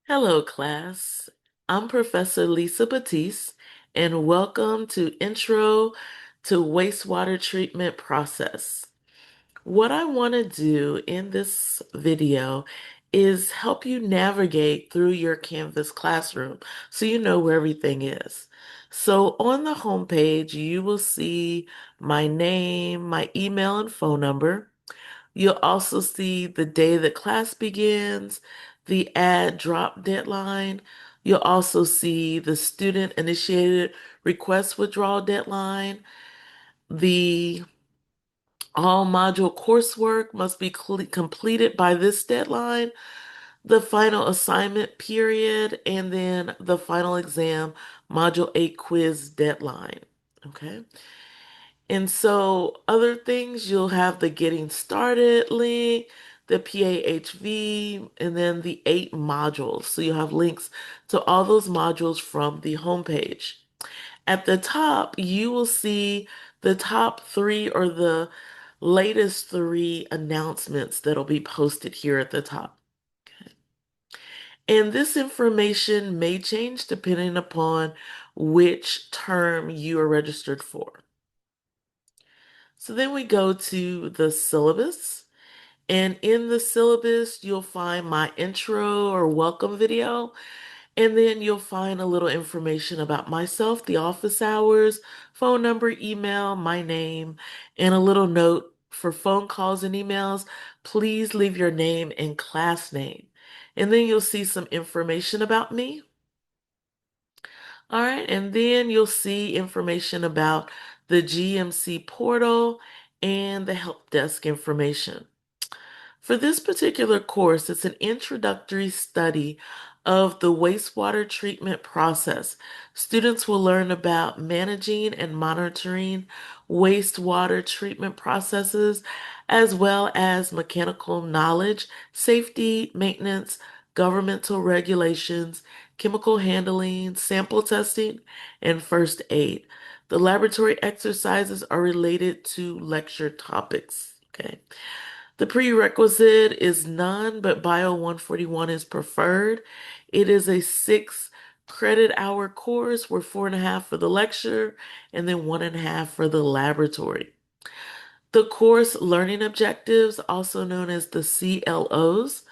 Hello, class. I'm Professor Lisa Batiste, and welcome to Intro to Wastewater Treatment Process. What I want to do in this video is help you navigate through your Canvas classroom so you know where everything is. So on the home page, you will see my name, my email, and phone number. You'll also see the day that class begins, the add drop deadline. You'll also see the student initiated request withdrawal deadline. The all module coursework must be completed by this deadline, the final assignment period, and then the final exam module 8 quiz deadline. Okay. And so other things, you'll have the getting started link, the PAHV, and then the 8 modules. So you'll have links to all those modules from the homepage. At the top, you will see the top 3 or the latest 3 announcements that'll be posted here at the top. And this information may change depending upon which term you are registered for. So then we go to the syllabus. And in the syllabus, you'll find my intro or welcome video. And then you'll find a little information about myself, the office hours, phone number, email, my name, and a little note for phone calls and emails. Please leave your name and class name. And then you'll see some information about me. All right, and then you'll see information about the GMC portal and the help desk information. For this particular course, it's an introductory study of the wastewater treatment process. Students will learn about managing and monitoring wastewater treatment processes, as well as mechanical knowledge, safety, maintenance, governmental regulations, chemical handling, sample testing, and first aid. The laboratory exercises are related to lecture topics. Okay. The prerequisite is none, but Bio 141 is preferred. It is a 6 credit hour course where 4.5 for the lecture and then 1.5 for the laboratory. The course learning objectives, also known as the CLOs,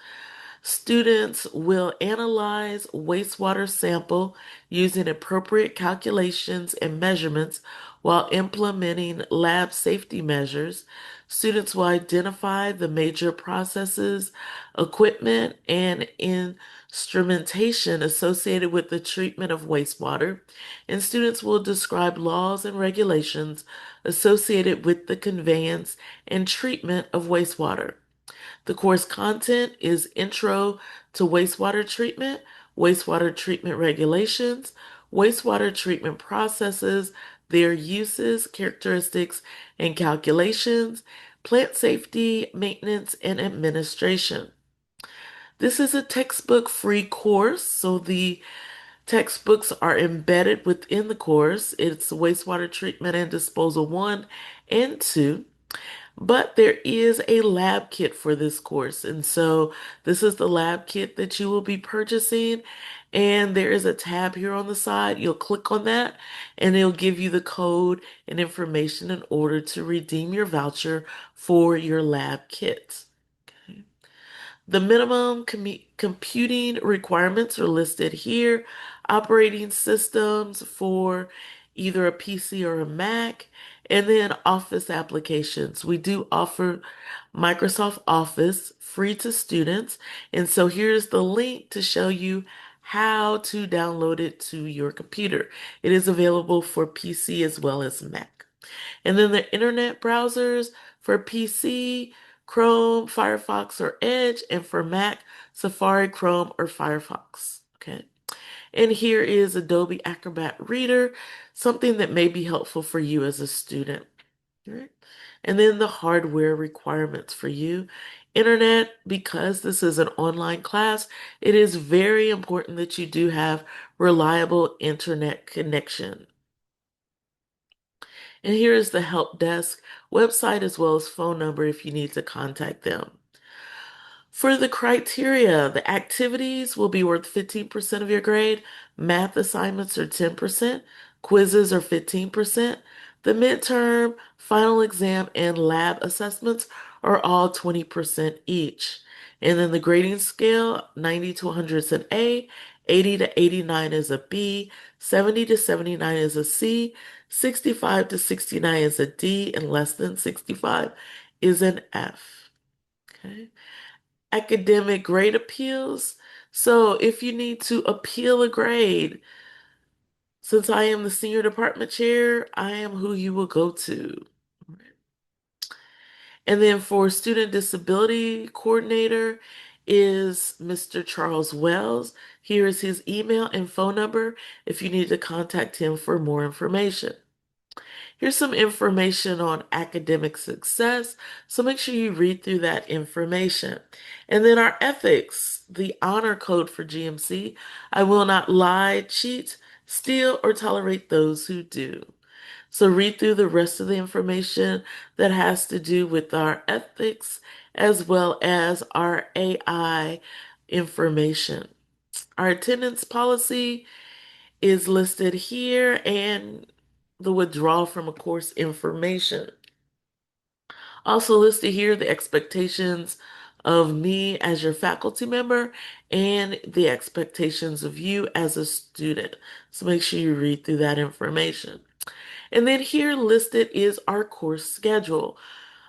students will analyze wastewater sample using appropriate calculations and measurements while implementing lab safety measures. Students will identify the major processes, equipment, and instrumentation associated with the treatment of wastewater, and students will describe laws and regulations associated with the conveyance and treatment of wastewater. The course content is Intro to Wastewater Treatment Regulations, wastewater treatment processes, their uses, characteristics, and calculations, plant safety, maintenance, and administration. This is a textbook-free course, so the textbooks are embedded within the course. It's Wastewater Treatment and Disposal 1 and 2. But there is a lab kit for this course. And so this is the lab kit that you will be purchasing. And there is a tab here on the side. You'll click on that and it'll give you the code and information in order to redeem your voucher for your lab kit. The minimum computing requirements are listed here. Operating systems for either a PC or a Mac, and then Office applications. We do offer Microsoft Office free to students, and so here's the link to show you how to download it to your computer. It is available for PC as well as Mac. And then the internet browsers for PC, Chrome, Firefox, or Edge, and for Mac, Safari, Chrome, or Firefox. Okay. And here is Adobe Acrobat Reader, something that may be helpful for you as a student. All right. And then the hardware requirements for you. Internet, because this is an online class, it is very important that you do have reliable internet connection. And here is the help desk website as well as phone number if you need to contact them. For the criteria, the activities will be worth 15% of your grade, math assignments are 10%, quizzes are 15%, the midterm, final exam, and lab assessments are all 20% each. And then the grading scale, 90 to 100 is an A, 80 to 89 is a B, 70 to 79 is a C, 65 to 69 is a D, and less than 65 is an F. Okay. Academic grade appeals. So if you need to appeal a grade, since I am the senior department chair, I am who you will go to. And then for student disability coordinator is Mr. Charles Wells. Here is his email and phone number if you need to contact him for more information. Here's some information on academic success, so make sure you read through that information. And then our ethics, the honor code for GMC. I will not lie, cheat, steal, or tolerate those who do. So read through the rest of the information that has to do with our ethics as well as our AI information. Our attendance policy is listed here and the withdrawal from a course information. Also listed here the expectations of me as your faculty member and the expectations of you as a student. So make sure you read through that information. And then here listed is our course schedule.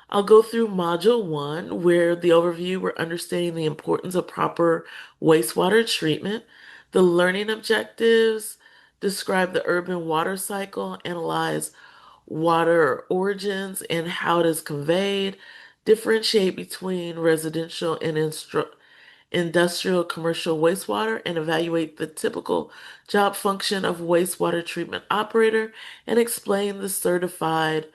I'll go through Module 1, where the overview, we're understanding the importance of proper wastewater treatment, the learning objectives, describe the urban water cycle, analyze water origins and how it is conveyed, differentiate between residential and industrial commercial wastewater, and evaluate the typical job function of wastewater treatment operator, and explain the certified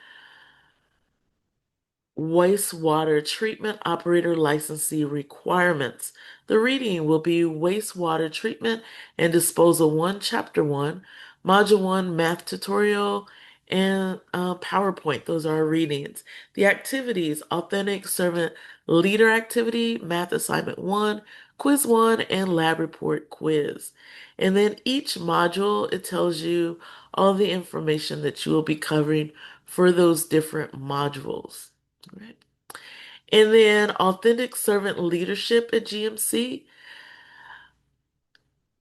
wastewater treatment operator licensee requirements. The reading will be Wastewater Treatment and Disposal 1, Chapter 1, Module 1, Math Tutorial, and PowerPoint. Those are our readings. The activities, Authentic Servant Leader Activity, Math Assignment 1, Quiz 1, and Lab Report Quiz. And then each module, it tells you all the information that you will be covering for those different modules. Right. And then authentic servant leadership at GMC.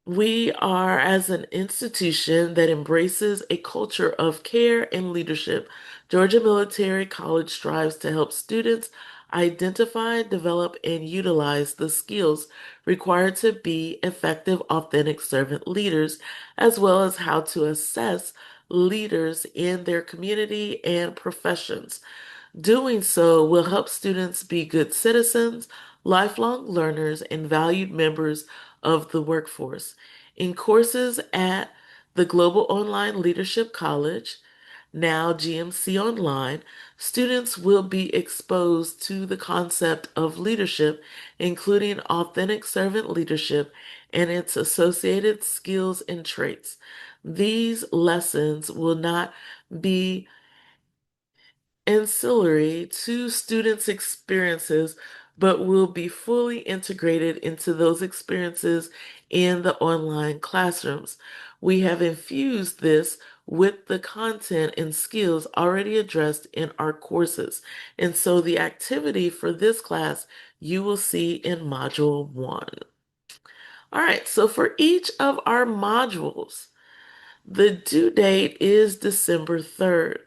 We are as an institution that embraces a culture of care and leadership. Georgia Military College strives to help students identify, develop, and utilize the skills required to be effective, authentic servant leaders, as well as how to assess leaders in their community and professions. Doing so will help students be good citizens, lifelong learners, and valued members of the workforce. In courses at the Global Online Leadership College, now GMC Online, students will be exposed to the concept of leadership, including authentic servant leadership and its associated skills and traits. These lessons will not be ancillary to students' experiences, but will be fully integrated into those experiences in the online classrooms. We have infused this with the content and skills already addressed in our courses. And so the activity for this class you will see in Module 1. All right, so for each of our modules, the due date is December 3rd.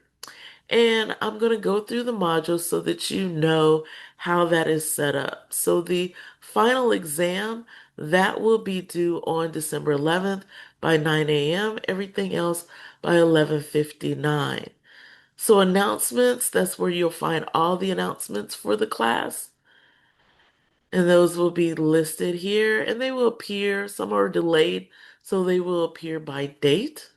And I'm going to go through the modules so that you know how that is set up. So the final exam, that will be due on December 11th by 9 a.m. Everything else by 11:59. So announcements, that's where you'll find all the announcements for the class. And those will be listed here and they will appear, some are delayed, so they will appear by date.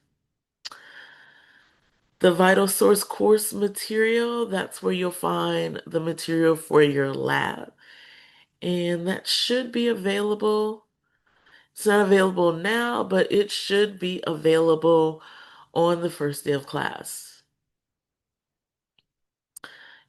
The vital source course material, that's where you'll find the material for your lab. And that should be available. It's not available now, but it should be available on the first day of class.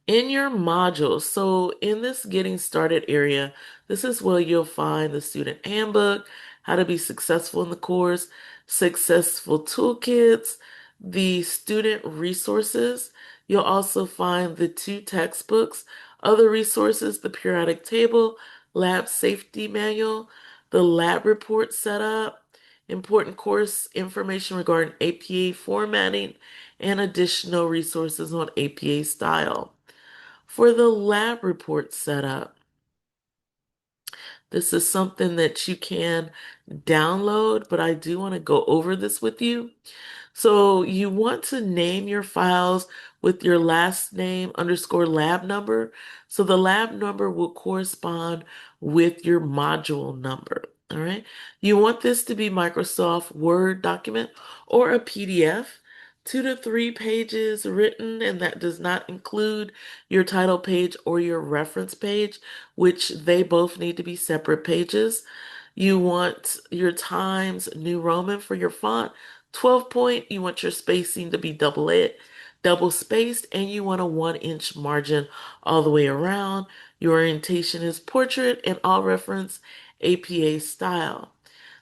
In your modules, so in this getting started area, this is where you'll find the student handbook, how to be successful in the course, successful toolkits, the student resources. You'll also find the two textbooks, other resources, the periodic table, lab safety manual, the lab report setup, important course information regarding APA formatting, and additional resources on APA style. For the lab report setup, this is something that you can download, but I do want to go over this with you. So you want to name your files with your last name underscore lab number. So the lab number will correspond with your module number. All right. You want this to be Microsoft Word document or a PDF, 2 to 3 pages written, and that does not include your title page or your reference page, which they both need to be separate pages. You want your Times New Roman for your font. 12 point, you want your spacing to be double spaced, and you want a 1 inch margin all the way around. Your orientation is portrait and all reference APA style.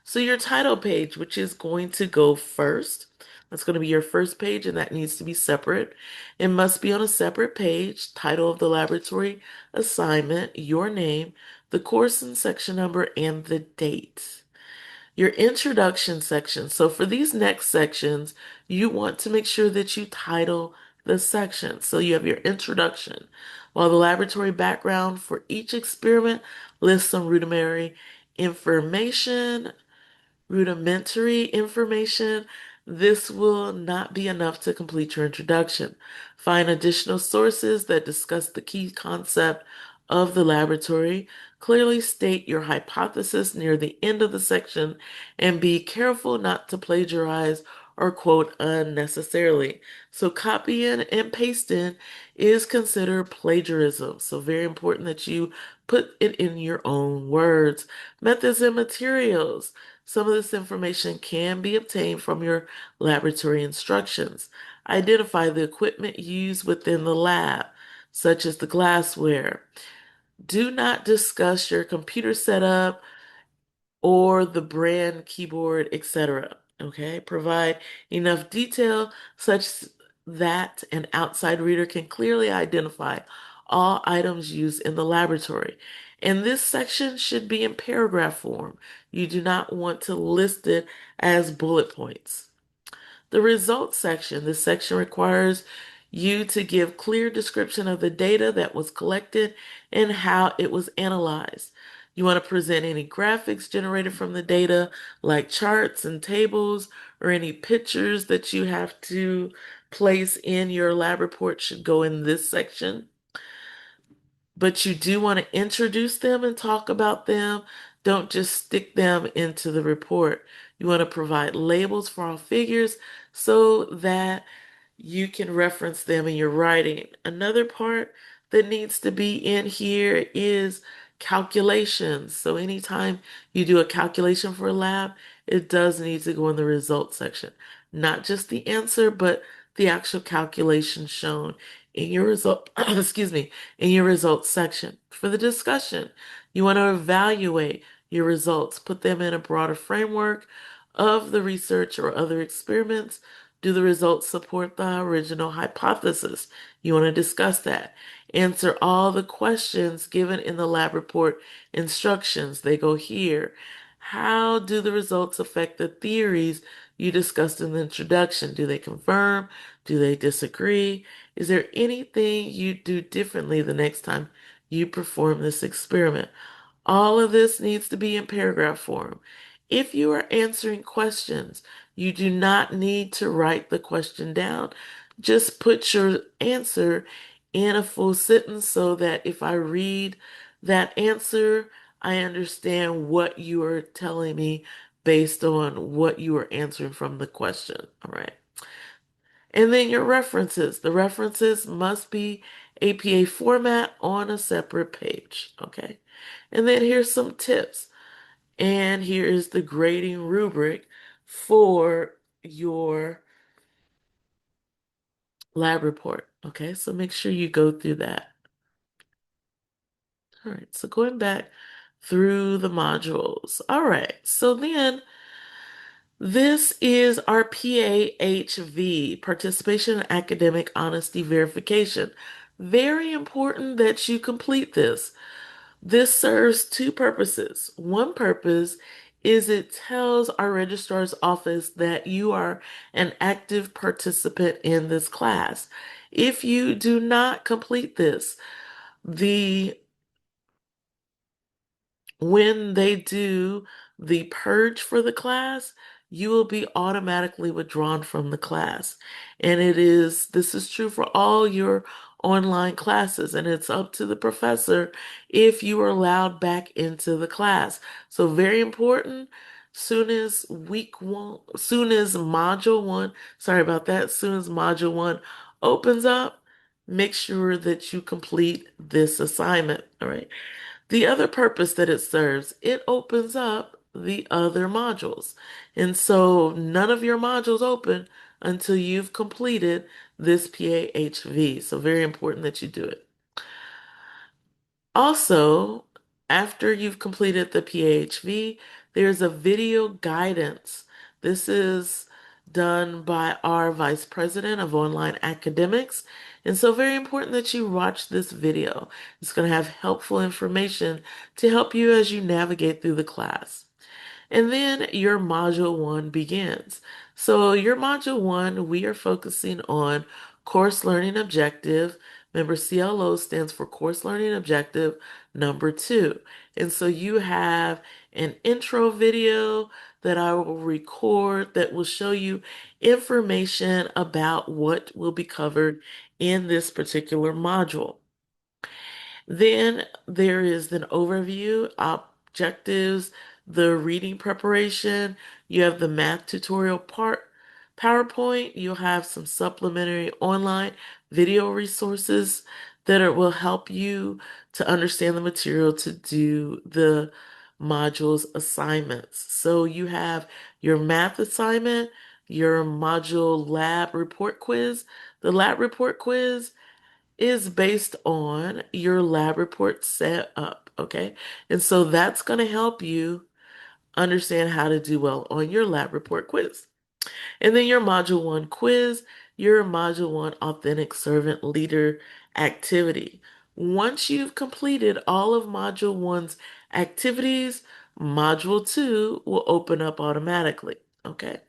So your title page, which is going to go first, that's going to be your first page, and that needs to be separate. It must be on a separate page, title of the laboratory assignment, your name, the course and section number, and the date. Your introduction section. So for these next sections, you want to make sure that you title the section. So you have your introduction, while the laboratory background for each experiment lists some information, rudimentary information. This will not be enough to complete your introduction. Find additional sources that discuss the key concept of the laboratory. Clearly state your hypothesis near the end of the section and be careful not to plagiarize or quote unnecessarily. So copying and pasting is considered plagiarism. So very important that you put it in your own words. Methods and materials. Some of this information can be obtained from your laboratory instructions. Identify the equipment used within the lab, such as the glassware. Do not discuss your computer setup or the brand, keyboard, etc. Okay, provide enough detail such that an outside reader can clearly identify all items used in the laboratory. And this section should be in paragraph form. You do not want to list it as bullet points. The results section. This section requires you to give clear description of the data that was collected and how it was analyzed. You want to present any graphics generated from the data, like charts and tables, or any pictures that you have to place in your lab report should go in this section. But you do want to introduce them and talk about them. Don't just stick them into the report. You want to provide labels for all figures so that you can reference them in your writing. Another part that needs to be in here is calculations. So anytime you do a calculation for a lab, it does need to go in the results section. Not just the answer, but the actual calculation shown in your result, excuse me, in your results section. For the discussion, you want to evaluate your results, put them in a broader framework of the research or other experiments. Do the results support the original hypothesis? You want to discuss that. Answer all the questions given in the lab report instructions. They go here. How do the results affect the theories you discussed in the introduction? Do they confirm? Do they disagree? Is there anything you do differently the next time you perform this experiment? All of this needs to be in paragraph form. If you are answering questions, you do not need to write the question down. Just put your answer in a full sentence so that if I read that answer, I understand what you are telling me based on what you are answering from the question. All right. And then your references. The references must be APA format on a separate page. Okay. And then here's some tips. And here is the grading rubric for your lab report. Okay, so make sure you go through that. All right, so going back through the modules. All right, so then this is our PAHV, Participation in Academic Honesty Verification. Very important that you complete this. This serves two purposes. One purpose is it tells our registrar's office that you are an active participant in this class. If you do not complete this, the when they do the purge for the class, you will be automatically withdrawn from the class. And this is true for all your online classes, and it's up to the professor if you are allowed back into the class. So very important, soon as module one, sorry about that, soon as module one opens up, make sure that you complete this assignment, all right? The other purpose that it serves, it opens up the other modules. And so none of your modules open until you've completed this PAHV. So very important that you do it. Also, after you've completed the PAHV, there's a video guidance. This is done by our Vice President of Online Academics. And so very important that you watch this video. It's going to have helpful information to help you as you navigate through the class. And then your module one begins. So your module one, we are focusing on course learning objective. Remember, CLO stands for course learning objective number two. And so you have an intro video that I will record that will show you information about what will be covered in this particular module. Then there is an overview, objectives, the reading preparation. You have the math tutorial part, PowerPoint. You'll have some supplementary online video resources will help you to understand the material to do the modules assignments. So you have your math assignment, your module lab report quiz. The lab report quiz is based on your lab report set up, okay? And so that's going to help you understand how to do well on your lab report quiz. And then your module one quiz, your module one authentic servant leader activity. Once you've completed all of module one's activities, module two will open up automatically, okay?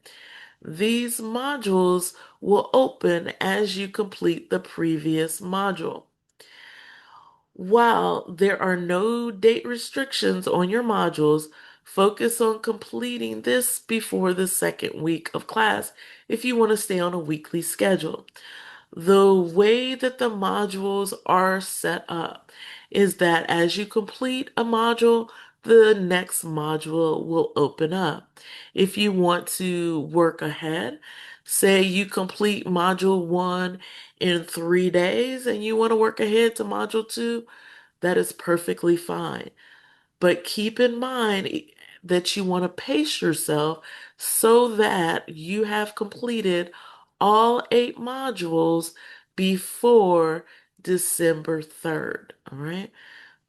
These modules will open as you complete the previous module. While there are no date restrictions on your modules, focus on completing this before the second week of class if you want to stay on a weekly schedule. The way that the modules are set up is that as you complete a module, the next module will open up. If you want to work ahead, say you complete module one in 3 days and you want to work ahead to module two, that is perfectly fine. But keep in mind that you want to pace yourself so that you have completed all 8 modules before December 3rd. All right.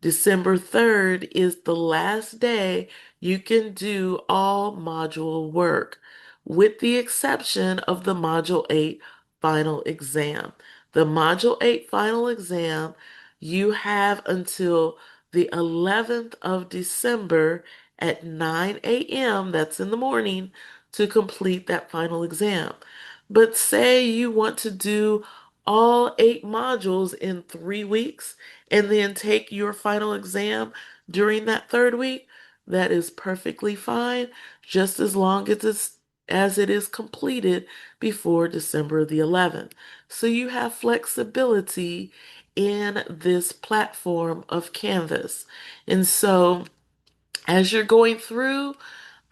December 3rd is the last day you can do all module work, with the exception of the Module 8 final exam. The Module 8 final exam, you have until the 11th of December at 9 a.m., that's in the morning, to complete that final exam. But say you want to do all 8 modules in 3 weeks and then take your final exam during that third week, that is perfectly fine, just as long as it is completed before December the 11th. So you have flexibility in this platform of Canvas. And so as you're going through,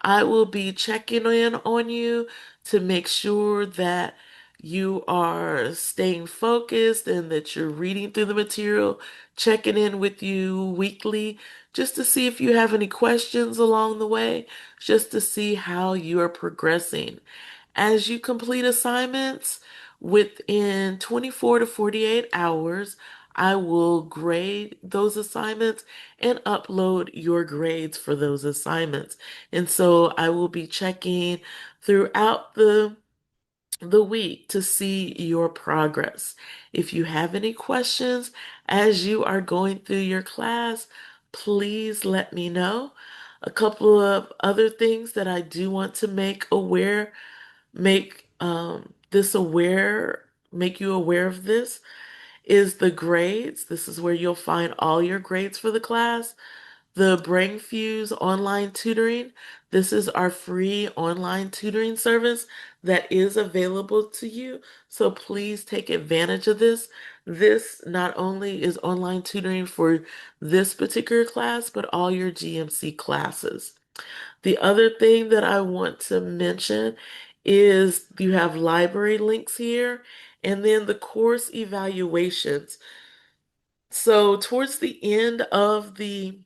I will be checking in on you to make sure that you are staying focused and that you're reading through the material, checking in with you weekly just to see if you have any questions along the way, just to see how you are progressing. As you complete assignments, Within 24 to 48 hours, I will grade those assignments and upload your grades for those assignments. And so I will be checking throughout the week to see your progress. If you have any questions as you are going through your class, please let me know. A couple of other things that I do want to make this aware, make you aware of this is the grades. This is where you'll find all your grades for the class. The Brain Fuse online tutoring. This is our free online tutoring service that is available to you. So please take advantage of this. This not only is online tutoring for this particular class, but all your GMC classes. The other thing that I want to mention is you have library links here and then the course evaluations. So towards the end of the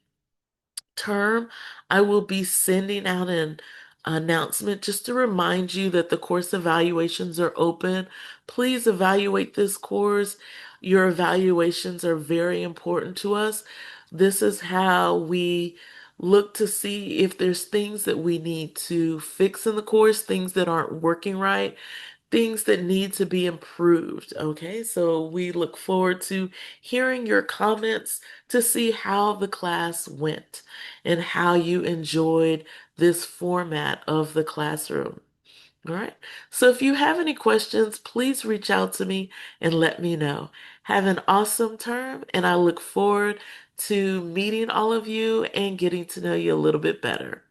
term, I will be sending out an announcement just to remind you that the course evaluations are open. Please evaluate this course. Your evaluations are very important to us. This is how we look to see if there's things that we need to fix in the course, things that aren't working right, things that need to be improved. Okay, so we look forward to hearing your comments to see how the class went and how you enjoyed this format of the classroom. All right, so if you have any questions, please reach out to me and let me know. Have an awesome term, and I look forward to meeting all of you and getting to know you a little bit better.